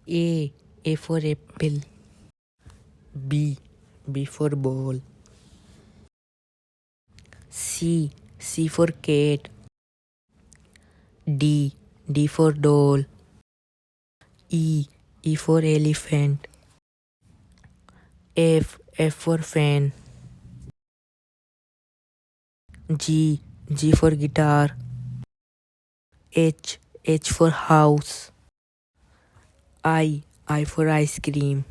A for apple. B for ball. C for cat. D for doll. E for elephant. F for fan. G for guitar. H for house. I for ice cream.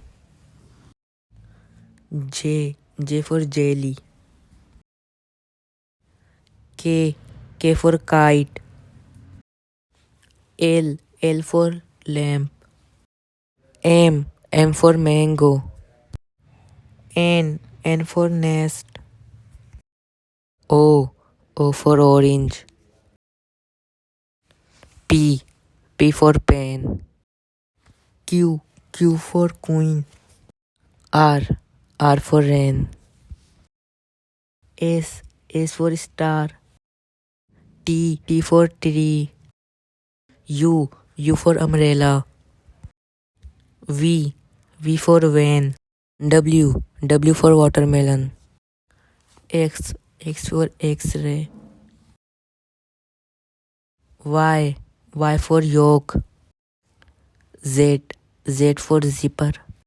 J for jelly. K for kite. L for lamp. M for mango. N for nest. O for orange. P for pen. Q for queen. R for rain. S for star. T for tree. U for umbrella. V for van. W for watermelon. X for X-ray. Y for yolk. Z for zipper.